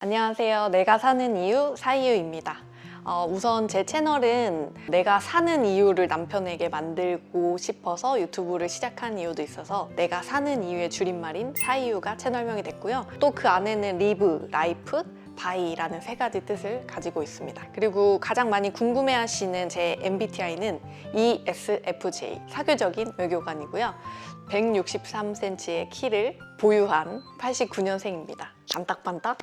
안녕하세요. 내가 사는 이유 사이유입니다. 우선 제 채널은 내가 사는 이유를 남편에게 만들고 싶어서 유튜브를 시작한 이유도 있어서 내가 사는 이유의 줄임말인 사이유가 채널명이 됐고요. 또 그 안에는 리브, 라이프, 바이라는 세 가지 뜻을 가지고 있습니다. 그리고 가장 많이 궁금해하시는 제 MBTI는 ESFJ, 사교적인 외교관이고요. 163cm의 키를 보유한 89년생입니다. 반딱반딱?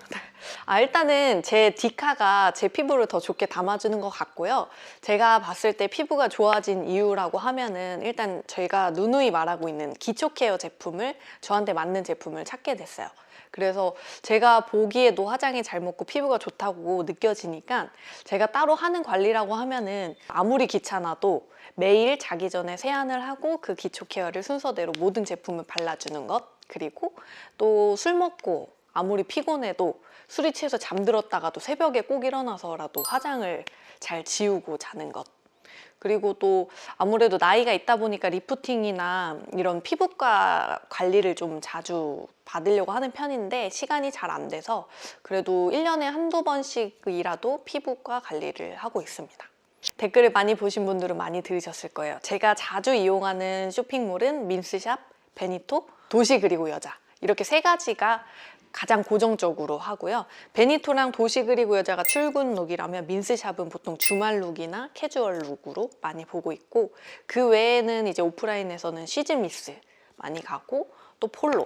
일단은 제 디카가 제 피부를 더 좋게 담아주는 것 같고요. 제가 봤을 때 피부가 좋아진 이유라고 하면은 일단 저희가 누누이 말하고 있는 기초 케어 제품을 저한테 맞는 제품을 찾게 됐어요. 그래서 제가 보기에도 화장이 잘 먹고 피부가 좋다고 느껴지니까 제가 따로 하는 관리라고 하면은 아무리 귀찮아도 매일 자기 전에 세안을 하고 그 기초 케어를 순서대로 모든 제품을 발라주는 것, 그리고 또 술 먹고 아무리 피곤해도 술이 취해서 잠들었다가도 새벽에 꼭 일어나서라도 화장을 잘 지우고 자는 것, 그리고 또 아무래도 나이가 있다 보니까 리프팅이나 이런 피부과 관리를 좀 자주 받으려고 하는 편인데 시간이 잘 안 돼서 그래도 1년에 한두 번씩이라도 피부과 관리를 하고 있습니다. 댓글을 많이 보신 분들은 많이 들으셨을 거예요. 제가 자주 이용하는 쇼핑몰은 민스샵, 베니토, 도시 그리고 여자, 이렇게 세 가지가 가장 고정적으로 하고요. 베니토랑 도시 그리고 여자가 출근 룩이라면 민스샵은 보통 주말 룩이나 캐주얼 룩으로 많이 보고 있고, 그 외에는 이제 오프라인에서는 시즈미스 많이 가고 또 폴로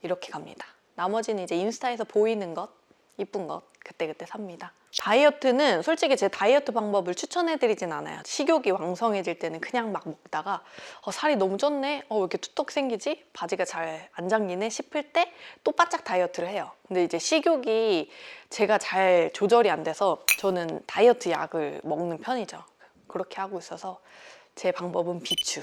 이렇게 갑니다. 나머지는 이제 인스타에서 보이는 것, 이쁜 것 그때그때 삽니다. 다이어트는 솔직히 제 다이어트 방법을 추천해드리진 않아요. 식욕이 왕성해질 때는 그냥 막 먹다가 살이 너무 쪘네? 왜 이렇게 툭툭 생기지? 바지가 잘 안 잠기네? 싶을 때 또 바짝 다이어트를 해요. 근데 이제 식욕이 제가 잘 조절이 안 돼서 저는 다이어트 약을 먹는 편이죠. 그렇게 하고 있어서 제 방법은 비추.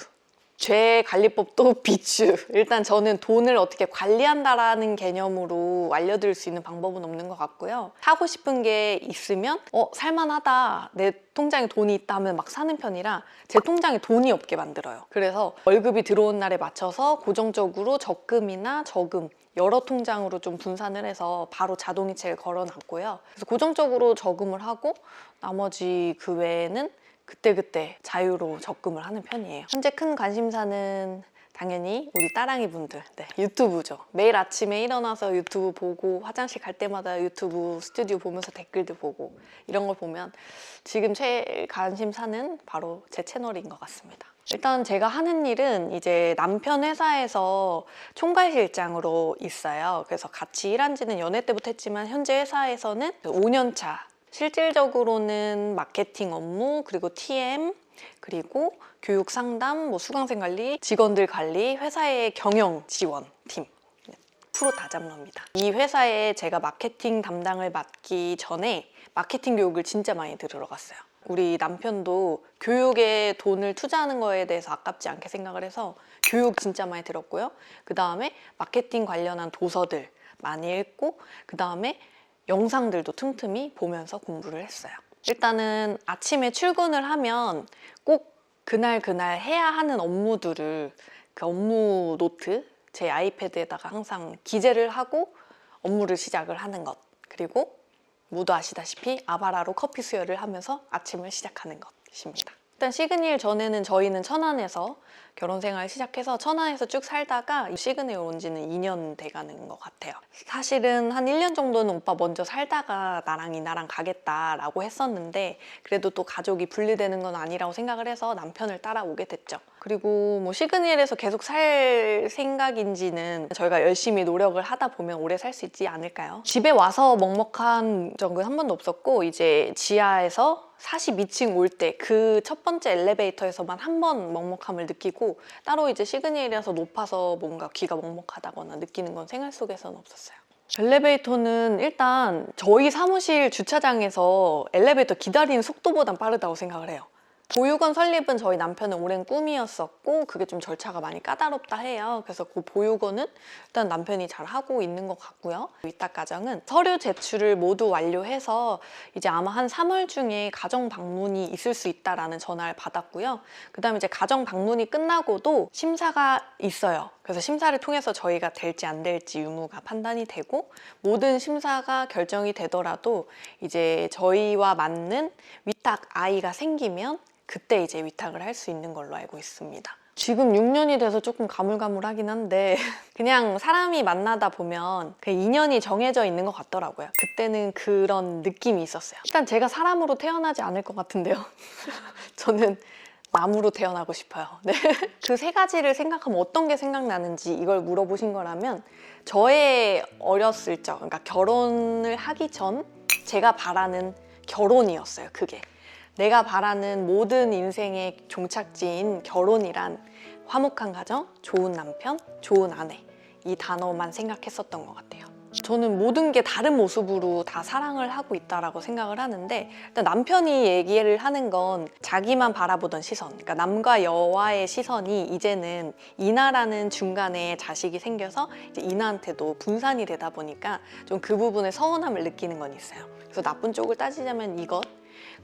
죄 관리법도 비추. 일단 저는 돈을 어떻게 관리한다라는 개념으로 알려드릴 수 있는 방법은 없는 것 같고요. 사고 싶은 게 있으면 살만하다, 내 통장에 돈이 있다 하면 막 사는 편이라 제 통장에 돈이 없게 만들어요. 그래서 월급이 들어온 날에 맞춰서 고정적으로 적금이나 저금 여러 통장으로 좀 분산을 해서 바로 자동이체를 걸어놨고요. 그래서 고정적으로 저금을 하고 나머지 그 외에는 그때그때 자유로 적금을 하는 편이에요. 현재 큰 관심사는 당연히 우리 따랑이 분들, 유튜브죠. 매일 아침에 일어나서 유튜브 보고 화장실 갈 때마다 유튜브 스튜디오 보면서 댓글도 보고 이런 걸 보면 지금 최 관심사는 바로 제 채널인 것 같습니다. 일단 제가 하는 일은 이제 남편 회사에서 총괄실장으로 있어요. 그래서 같이 일한 지는 연애 때부터 했지만 현재 회사에서는 5년 차. 실질적으로는 마케팅 업무, 그리고 TM, 그리고 교육 상담, 수강생 관리, 직원들 관리, 회사의 경영 지원 팀, 프로 다잡러입니다. 이 회사에 제가 마케팅 담당을 맡기 전에 마케팅 교육을 진짜 많이 들으러 갔어요. 우리 남편도 교육에 돈을 투자하는 거에 대해서 아깝지 않게 생각을 해서 교육 진짜 많이 들었고요. 그 다음에 마케팅 관련한 도서들 많이 읽고, 그 다음에 영상들도 틈틈이 보면서 공부를 했어요. 일단은 아침에 출근을 하면 꼭 그날 해야 하는 업무들을 그 업무 노트, 제 아이패드에다가 항상 기재를 하고 업무를 시작을 하는 것, 그리고 모두 아시다시피 아바라로 커피 수혈을 하면서 아침을 시작하는 것입니다. 일단 시그니엘 전에는 저희는 천안에서 결혼 생활 시작해서 천안에서 쭉 살다가 시그니엘 온 지는 2년 돼가는 것 같아요. 사실은 한 1년 정도는 오빠 먼저 살다가 나랑 이나랑 가겠다라고 했었는데 그래도 또 가족이 분리되는 건 아니라고 생각을 해서 남편을 따라오게 됐죠. 그리고 시그니엘에서 계속 살 생각인지는 저희가 열심히 노력을 하다 보면 오래 살 수 있지 않을까요? 집에 와서 먹먹한 적은 한 번도 없었고, 이제 지하에서 42층 올 때 그 첫 번째 엘리베이터에서만 한 번 먹먹함을 느끼고, 따로 이제 시그니엘이라서 높아서 뭔가 귀가 먹먹하다거나 느끼는 건 생활 속에서는 없었어요. 엘리베이터는 일단 저희 사무실 주차장에서 엘리베이터 기다리는 속도보단 빠르다고 생각을 해요. 보육원 설립은 저희 남편의 오랜 꿈이었었고 그게 좀 절차가 많이 까다롭다 해요. 그래서 그 보육원은 일단 남편이 잘 하고 있는 것 같고요. 위탁 가정은 서류 제출을 모두 완료해서 이제 아마 한 3월 중에 가정 방문이 있을 수 있다라는 전화를 받았고요. 그 다음에 이제 가정 방문이 끝나고도 심사가 있어요. 그래서 심사를 통해서 저희가 될지 안 될지 유무가 판단이 되고, 모든 심사가 결정이 되더라도 이제 저희와 맞는 위탁 아이가 생기면 그때 이제 위탁을 할 수 있는 걸로 알고 있습니다. 지금 6년이 돼서 조금 가물가물하긴 한데 그냥 사람이 만나다 보면 그 인연이 정해져 있는 것 같더라고요. 그때는 그런 느낌이 있었어요. 일단 제가 사람으로 태어나지 않을 것 같은데요. 저는 나무로 태어나고 싶어요. 네. 그 세 가지를 생각하면 어떤 게 생각나는지 이걸 물어보신 거라면, 저의 어렸을 적, 그러니까 결혼을 하기 전 제가 바라는 결혼이었어요. 그게 내가 바라는 모든 인생의 종착지인 결혼이란 화목한 가정, 좋은 남편, 좋은 아내, 이 단어만 생각했었던 것 같아요. 저는 모든 게 다른 모습으로 다 사랑을 하고 있다라고 생각을 하는데, 일단 남편이 얘기를 하는 건 자기만 바라보던 시선, 그러니까 남과 여와의 시선이 이제는 이나라는 중간에 자식이 생겨서 이제 이나한테도 분산이 되다 보니까 좀 그 부분에 서운함을 느끼는 건 있어요. 그래서 나쁜 쪽을 따지자면 이것,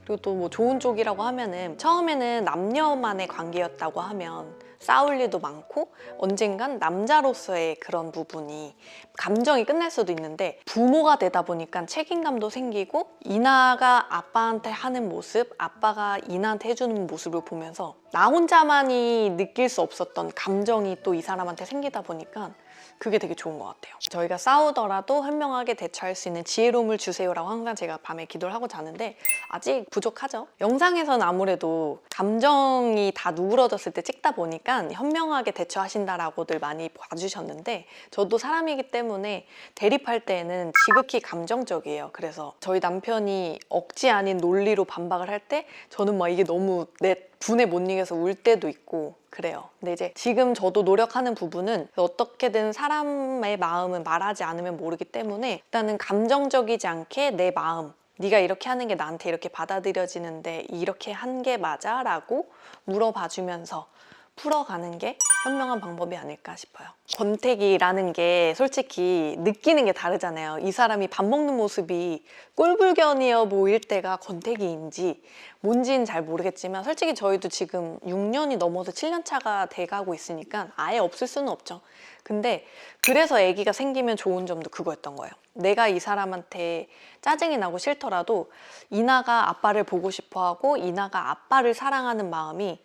그리고 또 뭐 좋은 쪽이라고 하면은, 처음에는 남녀만의 관계였다고 하면 싸울 일도 많고 언젠간 남자로서의 그런 부분이 감정이 끝날 수도 있는데, 부모가 되다 보니까 책임감도 생기고 이나가 아빠한테 하는 모습, 아빠가 이나한테 해주는 모습을 보면서 나 혼자만이 느낄 수 없었던 감정이 또 이 사람한테 생기다 보니까 그게 되게 좋은 것 같아요. 저희가 싸우더라도 현명하게 대처할 수 있는 지혜로움을 주세요라고 항상 제가 밤에 기도를 하고 자는데, 아직 부족하죠. 영상에서는 아무래도 감정이 다 누그러졌을 때 찍다 보니까 현명하게 대처하신다라고들 많이 봐주셨는데, 저도 사람이기 때문에 대립할 때는 지극히 감정적이에요. 그래서 저희 남편이 억지 아닌 논리로 반박을 할 때 저는 막 이게 너무 내 분에 못 이겨서 울 때도 있고 그래요. 근데 이제 지금 저도 노력하는 부분은, 어떻게든 사람의 마음은 말하지 않으면 모르기 때문에 일단은 감정적이지 않게 내 마음, 네가 이렇게 하는 게 나한테 이렇게 받아들여지는데 이렇게 한 게 맞아? 라고 물어봐주면서 풀어가는 게 현명한 방법이 아닐까 싶어요. 권태기라는 게 솔직히 느끼는 게 다르잖아요. 이 사람이 밥 먹는 모습이 꼴불견이어 보일 때가 권태기인지 뭔지는 잘 모르겠지만, 솔직히 저희도 지금 6년이 넘어서 7년 차가 돼가고 있으니까 아예 없을 수는 없죠. 근데 그래서 아기가 생기면 좋은 점도 그거였던 거예요. 내가 이 사람한테 짜증이 나고 싫더라도 이나가 아빠를 보고 싶어하고 이나가 아빠를 사랑하는 마음이,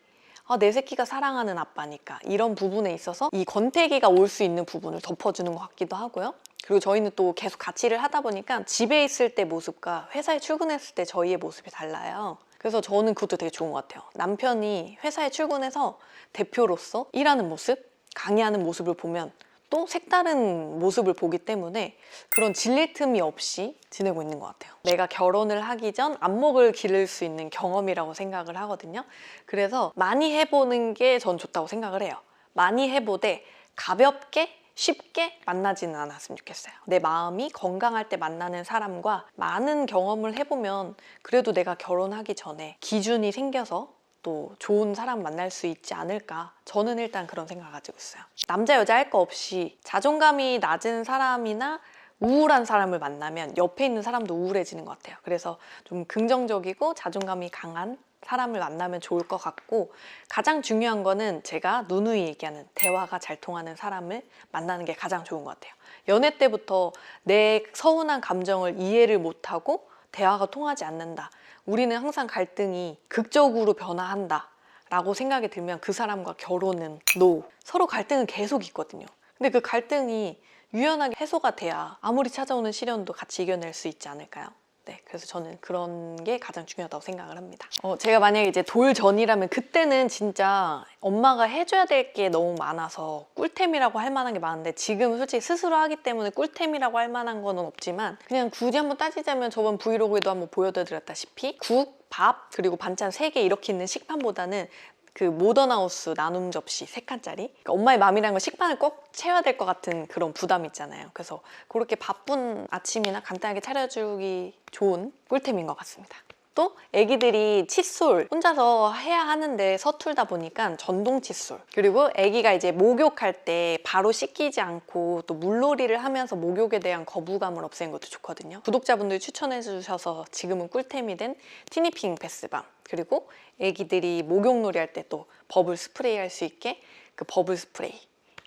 내 새끼가 사랑하는 아빠니까, 이런 부분에 있어서 이 권태기가 올 수 있는 부분을 덮어주는 것 같기도 하고요. 그리고 저희는 또 계속 같이 일을 하다 보니까 집에 있을 때 모습과 회사에 출근했을 때 저희의 모습이 달라요. 그래서 저는 그것도 되게 좋은 것 같아요. 남편이 회사에 출근해서 대표로서 일하는 모습, 강의하는 모습을 보면 또 색다른 모습을 보기 때문에 그런 질릴 틈이 없이 지내고 있는 것 같아요. 내가 결혼을 하기 전 안목을 기를 수 있는 경험이라고 생각을 하거든요. 그래서 많이 해보는 게 전 좋다고 생각을 해요. 많이 해보되 가볍게 쉽게 만나지는 않았으면 좋겠어요. 내 마음이 건강할 때 만나는 사람과 많은 경험을 해보면 그래도 내가 결혼하기 전에 기준이 생겨서 또 좋은 사람 만날 수 있지 않을까, 저는 일단 그런 생각 가지고 있어요. 남자 여자 할 거 없이 자존감이 낮은 사람이나 우울한 사람을 만나면 옆에 있는 사람도 우울해지는 것 같아요. 그래서 좀 긍정적이고 자존감이 강한 사람을 만나면 좋을 것 같고, 가장 중요한 거는 제가 누누이 얘기하는 대화가 잘 통하는 사람을 만나는 게 가장 좋은 것 같아요. 연애 때부터 내 서운한 감정을 이해를 못하고 대화가 통하지 않는다, 우리는 항상 갈등이 극적으로 변화한다 라고 생각이 들면 그 사람과 결혼은 NO. 서로 갈등은 계속 있거든요. 근데 그 갈등이 유연하게 해소가 돼야 아무리 찾아오는 시련도 같이 이겨낼 수 있지 않을까요? 네, 그래서 저는 그런 게 가장 중요하다고 생각을 합니다. 제가 만약에 이제 돌 전이라면 그때는 진짜 엄마가 해줘야 될 게 너무 많아서 꿀템이라고 할 만한 게 많은데, 지금 솔직히 스스로 하기 때문에 꿀템이라고 할 만한 거는 없지만, 그냥 굳이 한번 따지자면 저번 브이로그에도 한번 보여드렸다시피 국, 밥, 그리고 반찬 3개 이렇게 있는 식판보다는 그 모던하우스 나눔 접시 3칸짜리, 그러니까 엄마의 마음이라는 건 식판을 꼭 채워야 될 것 같은 그런 부담이 있잖아요. 그래서 그렇게 바쁜 아침이나 간단하게 차려주기 좋은 꿀템인 것 같습니다. 또 애기들이 칫솔 혼자서 해야 하는데 서툴다 보니까 전동 칫솔, 그리고 애기가 이제 목욕할 때 바로 씻기지 않고 또 물놀이를 하면서 목욕에 대한 거부감을 없애는 것도 좋거든요. 구독자분들이 추천해 주셔서 지금은 꿀템이 된 티니핑 베스밤, 그리고 애기들이 목욕놀이 할 때 또 버블 스프레이 할 수 있게 그 버블 스프레이,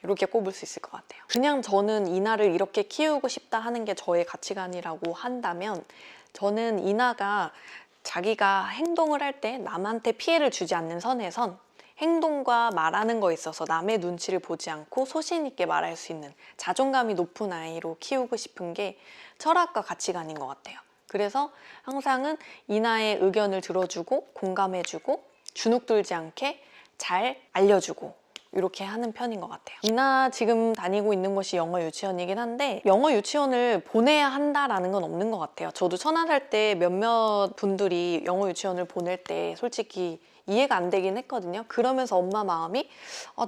이렇게 꼽을 수 있을 것 같아요. 그냥 저는 이나를 이렇게 키우고 싶다 하는 게 저의 가치관이라고 한다면 저는 이나가 자기가 행동을 할 때 남한테 피해를 주지 않는 선에선 행동과 말하는 거에 있어서 남의 눈치를 보지 않고 소신 있게 말할 수 있는 자존감이 높은 아이로 키우고 싶은 게 철학과 가치관인 것 같아요. 그래서 항상은 이나의 의견을 들어주고 공감해주고 주눅 들지 않게 잘 알려주고 이렇게 하는 편인 것 같아요. 이나 지금 다니고 있는 곳이 영어 유치원이긴 한데 영어 유치원을 보내야 한다라는 건 없는 것 같아요. 저도 천안 살 때 몇몇 분들이 영어 유치원을 보낼 때 솔직히 이해가 안 되긴 했거든요. 그러면서 엄마 마음이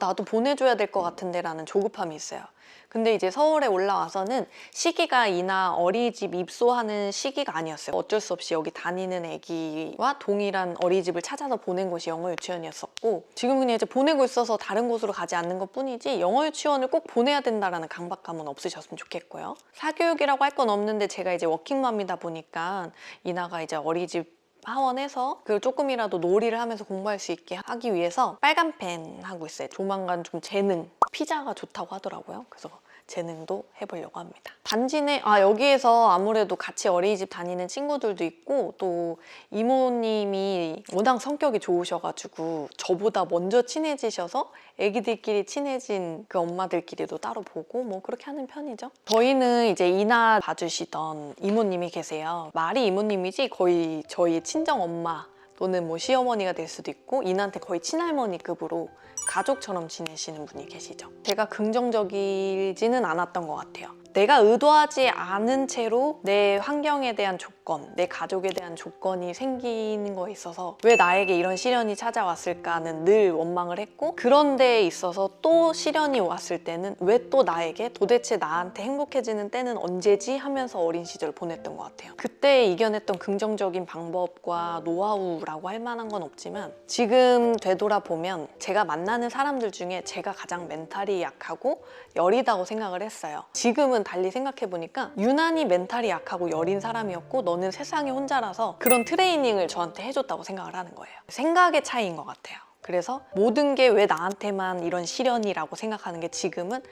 나도 보내줘야 될 것 같은데 라는 조급함이 있어요. 근데 이제 서울에 올라와서는 시기가 이나 어린이집 입소하는 시기가 아니었어요. 어쩔 수 없이 여기 다니는 애기와 동일한 어린이집을 찾아서 보낸 곳이 영어 유치원이었었고 지금 그냥 이제 보내고 있어서 다른 곳으로 가지 않는 것 뿐이지 영어 유치원을 꼭 보내야 된다라는 강박감은 없으셨으면 좋겠고요. 사교육이라고 할 건 없는데 제가 이제 워킹맘이다 보니까 이나가 이제 어린이집 하원에서 그 조금이라도 놀이를 하면서 공부할 수 있게 하기 위해서 빨간 펜 하고 있어요. 조만간 좀 재능, 피자가 좋다고 하더라고요. 그래서 재능도 해보려고 합니다. 단지 내 여기에서 아무래도 같이 어린이집 다니는 친구들도 있고 또 이모님이 워낙 성격이 좋으셔가지고 저보다 먼저 친해지셔서 애기들끼리 친해진 그 엄마들끼리도 따로 보고 뭐 그렇게 하는 편이죠. 저희는 이제 이나 봐주시던 이모님이 계세요. 말이 이모님이지 거의 저희 친정 엄마 또는 뭐 시어머니가 될 수도 있고 이나한테 거의 친할머니급으로 가족처럼 지내시는 분이 계시죠. 제가 긍정적이지는 않았던 것 같아요. 내가 의도하지 않은 채로 내 환경에 대한 조건, 내 가족에 대한 조건이 생기는 거에 있어서 왜 나에게 이런 시련이 찾아왔을까는 늘 원망을 했고 그런 데에 있어서 또 시련이 왔을 때는 왜 또 나에게 도대체 나한테 행복해지는 때는 언제지 하면서 어린 시절을 보냈던 것 같아요. 그때 이겨냈던 긍정적인 방법과 노하우라고 할 만한 건 없지만 지금 되돌아보면 제가 만나는 사람들 중에 제가 가장 멘탈이 약하고 여리다고 생각을 했어요. 지금은 달리 생각해보니까 유난히 멘탈이 약하고 여린 사람이었고 너는 세상에 혼자라서 그런 트레이닝을 저한테 해줬다고 생각을 하는 거예요. 생각의 차이인 것 같아요. 그래서 모든 게 왜 나한테만 이런 시련이라고 생각하는 게 지금은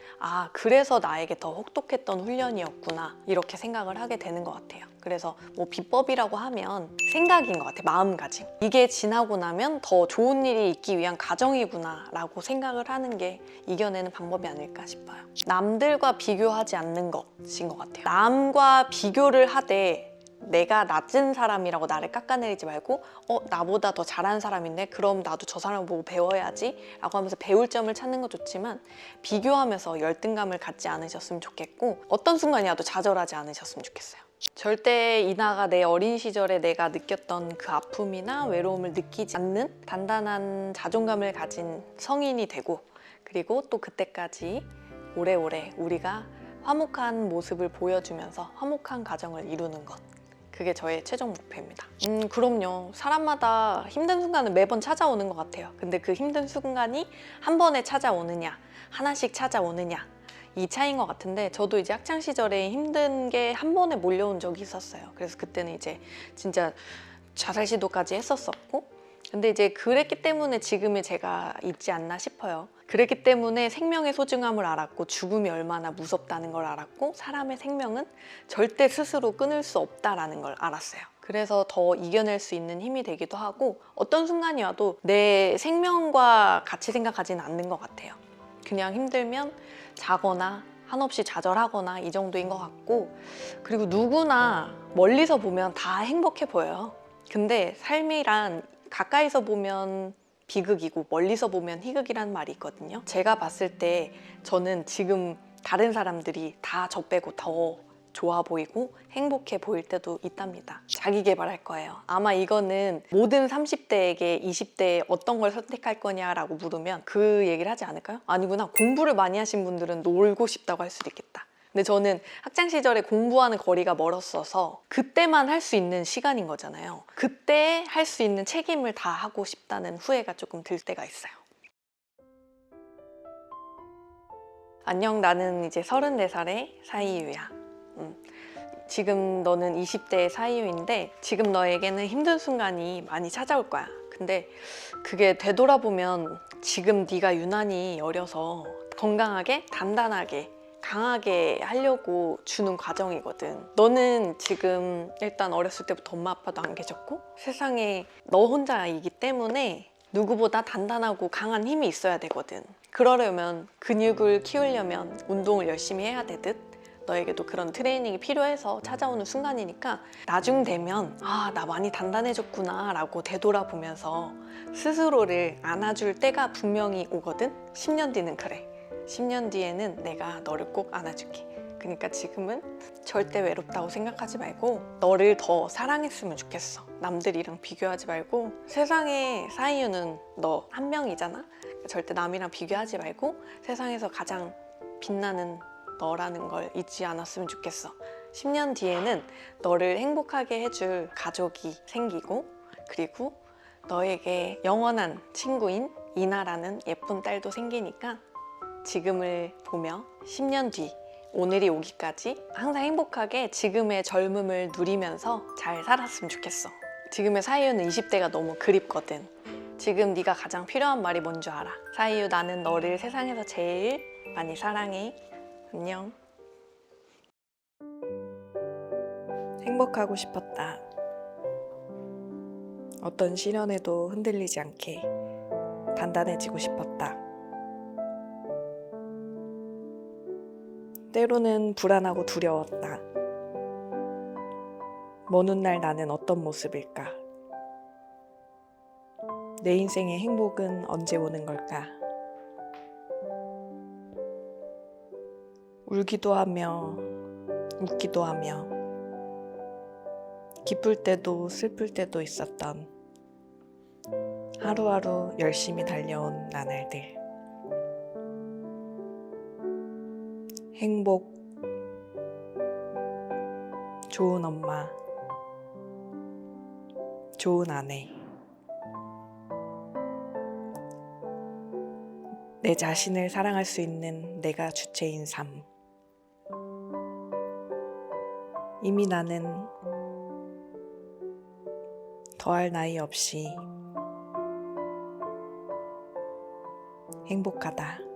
그래서 나에게 더 혹독했던 훈련이었구나 이렇게 생각을 하게 되는 것 같아요. 그래서 뭐 비법이라고 하면 생각인 것 같아요. 마음가짐. 이게 지나고 나면 더 좋은 일이 있기 위한 과정이구나 라고 생각을 하는 게 이겨내는 방법이 아닐까 싶어요. 남들과 비교하지 않는 것인 것 같아요. 남과 비교를 하되 내가 낮은 사람이라고 나를 깎아내리지 말고 나보다 더 잘하는 사람인데 그럼 나도 저 사람을 보고 배워야지 라고 하면서 배울 점을 찾는 건 좋지만 비교하면서 열등감을 갖지 않으셨으면 좋겠고 어떤 순간이라도 좌절하지 않으셨으면 좋겠어요. 절대 이나가 내 어린 시절에 내가 느꼈던 그 아픔이나 외로움을 느끼지 않는 단단한 자존감을 가진 성인이 되고 그리고 또 그때까지 오래오래 우리가 화목한 모습을 보여주면서 화목한 가정을 이루는 것 그게 저의 최종 목표입니다. 그럼요. 사람마다 힘든 순간은 매번 찾아오는 것 같아요. 근데 그 힘든 순간이 한 번에 찾아오느냐 하나씩 찾아오느냐 이 차이인 것 같은데 저도 이제 학창 시절에 힘든 게 한 번에 몰려온 적이 있었어요. 그래서 그때는 이제 진짜 자살 시도까지 했었었고 근데 이제 그랬기 때문에 지금의 제가 있지 않나 싶어요. 그랬기 때문에 생명의 소중함을 알았고 죽음이 얼마나 무섭다는 걸 알았고 사람의 생명은 절대 스스로 끊을 수 없다라는 걸 알았어요. 그래서 더 이겨낼 수 있는 힘이 되기도 하고 어떤 순간이 와도 내 생명과 같이 생각하지는 않는 것 같아요. 그냥 힘들면 자거나 한없이 좌절하거나 이 정도인 것 같고 그리고 누구나 멀리서 보면 다 행복해 보여요. 근데 삶이란 가까이서 보면 비극이고 멀리서 보면 희극이라는 말이 있거든요. 제가 봤을 때 저는 지금 다른 사람들이 다 저 빼고 더 좋아 보이고 행복해 보일 때도 있답니다. 자기 개발할 거예요. 아마 이거는 모든 30대에게 20대에 어떤 걸 선택할 거냐라고 물으면 그 얘기를 하지 않을까요? 아니구나. 공부를 많이 하신 분들은 놀고 싶다고 할 수도 있겠다. 근데 저는 학창 시절에 공부하는 거리가 멀었어서 그때만 할 수 있는 시간인 거잖아요. 그때 할 수 있는 책임을 다 하고 싶다는 후회가 조금 들 때가 있어요. 안녕, 나는 이제 34살의 사이유야. 지금 너는 20대의 사이유인데 지금 너에게는 힘든 순간이 많이 찾아올 거야. 근데 그게 되돌아보면 지금 네가 유난히 어려서 건강하게, 단단하게, 강하게 하려고 주는 과정이거든. 너는 지금 일단 어렸을 때부터 엄마 아빠도 안 계셨고 세상에 너 혼자이기 때문에 누구보다 단단하고 강한 힘이 있어야 되거든. 그러려면 근육을 키우려면 운동을 열심히 해야 되듯 너에게도 그런 트레이닝이 필요해서 찾아오는 순간이니까 나중 되면 나 많이 단단해졌구나 라고 되돌아보면서 스스로를 안아줄 때가 분명히 오거든. 10년 뒤는 그래. 10년 뒤에는 내가 너를 꼭 안아줄게. 그러니까 지금은 절대 외롭다고 생각하지 말고 너를 더 사랑했으면 좋겠어. 남들이랑 비교하지 말고 세상에 사이유는 너 한 명이잖아. 절대 남이랑 비교하지 말고 세상에서 가장 빛나는 너라는 걸 잊지 않았으면 좋겠어. 10년 뒤에는 너를 행복하게 해줄 가족이 생기고 그리고 너에게 영원한 친구인 이나라는 예쁜 딸도 생기니까 지금을 보며 10년 뒤 오늘이 오기까지 항상 행복하게 지금의 젊음을 누리면서 잘 살았으면 좋겠어. 지금의 사이유는 20대가 너무 그립거든. 지금 네가 가장 필요한 말이 뭔 줄 알아? 사이유, 나는 너를 세상에서 제일 많이 사랑해. 안녕. 행복하고 싶었다. 어떤 시련에도 흔들리지 않게 단단해지고 싶었다. 때로는 불안하고 두려웠다. 먼 훗날 나는 어떤 모습일까? 내 인생의 행복은 언제 오는 걸까? 울기도 하며 웃기도 하며 기쁠 때도 슬플 때도 있었던 하루하루 열심히 달려온 나날들. 행복, 좋은 엄마, 좋은 아내, 내 자신을 사랑할 수 있는 내가 주체인 삶. 이미 나는 더할 나위 없이 행복하다.